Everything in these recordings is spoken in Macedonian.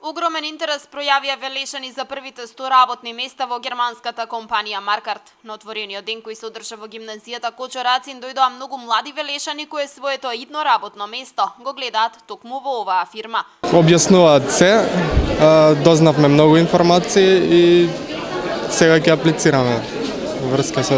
Огромен интерес пројавија Велешани за првите 100 работни места во германската компанија Маркарт. На отворениот ден кој се одржа во гимназијата Кочо Рацин дојдоа многу млади Велешани кои своето идно работно место го гледаат токму во оваа фирма. Објаснуваат се, дознавме многу информации и сега ќе аплицираме во врска со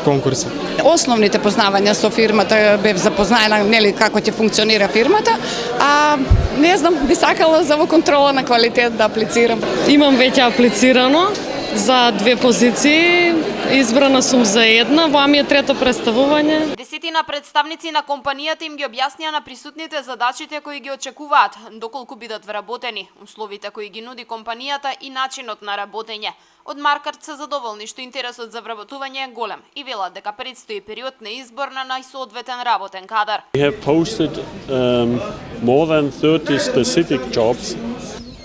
конкурсот. Основните познавања со фирмата бев запознаена нели како ќе функционира фирмата, а не знам, би сакала за во контрола на квалитет да аплицирам. Имам веќе аплицирано за 2 позиции, избрана сум за една, во ми е трето представување. Десетина представници на компанијата им ги објаснија на присутните задачите кои ги очекуваат, доколку бидат вработени, условите кои ги нуди компанијата и начинот на работење. Од Маркарт се задоволни што интересот за вработување е голем и велат дека предстои период на избор на најсоодветен работен кадар. We have posted more than 30 specific jobs.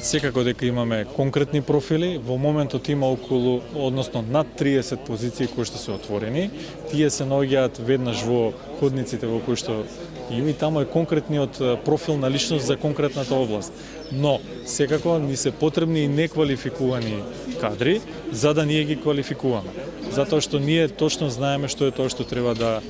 Секако дека имаме конкретни профили, во моментот има над 30 позиции кои што се отворени. Тие се наоѓаат веднаш во ходниците во кои што и таму е конкретниот профил на личност за конкретната област. Но секако ни се потребни и неквалификувани кадри за да ние ги квалификуваме. Затоа што ние точно знаеме што е тоа што треба да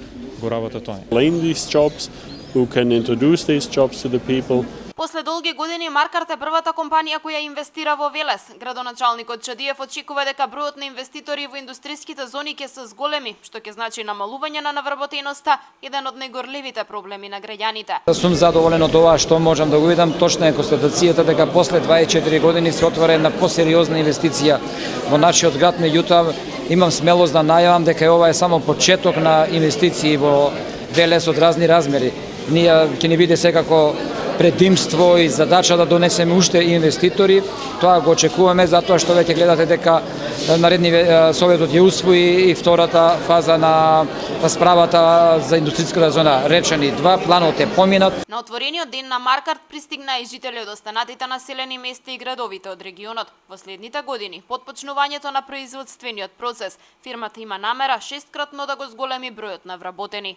го работат они. Learn these jobs, who can introduce these jobs to the people. После долги години Маркарт е првата компанија која инвестира во Велес. Градоначалникот Чадиев очекува дека бројот на инвеститори во индустријските зони ќе се зголеми, што ќе значи намалување на навработеноста, еден од најгорливите проблеми на граѓаните. Сум задоволен од ова што можам да го видам, точна е констатацијата дека после 24 години се отвора една посериозна инвестиција во нашиот град, меѓутоа имам смелост да најавам дека ова е само почеток на инвестиции во Велес од разни размери. Ние ќе ни биде секако предимство и задача да донесеме уште инвеститори. Тоа го очекуваме затоа што веќе гледате дека наредни советот ја усвои и втората фаза на расправата за индустријската зона Речани 2, планот е поминат. На отворениот ден на Маркарт пристигна и жители од останатите населени места и градовите од регионот. Во следните години, под почнувањето на производствениот процес, фирмата има намера 6-кратно да го зголеми бројот на вработени.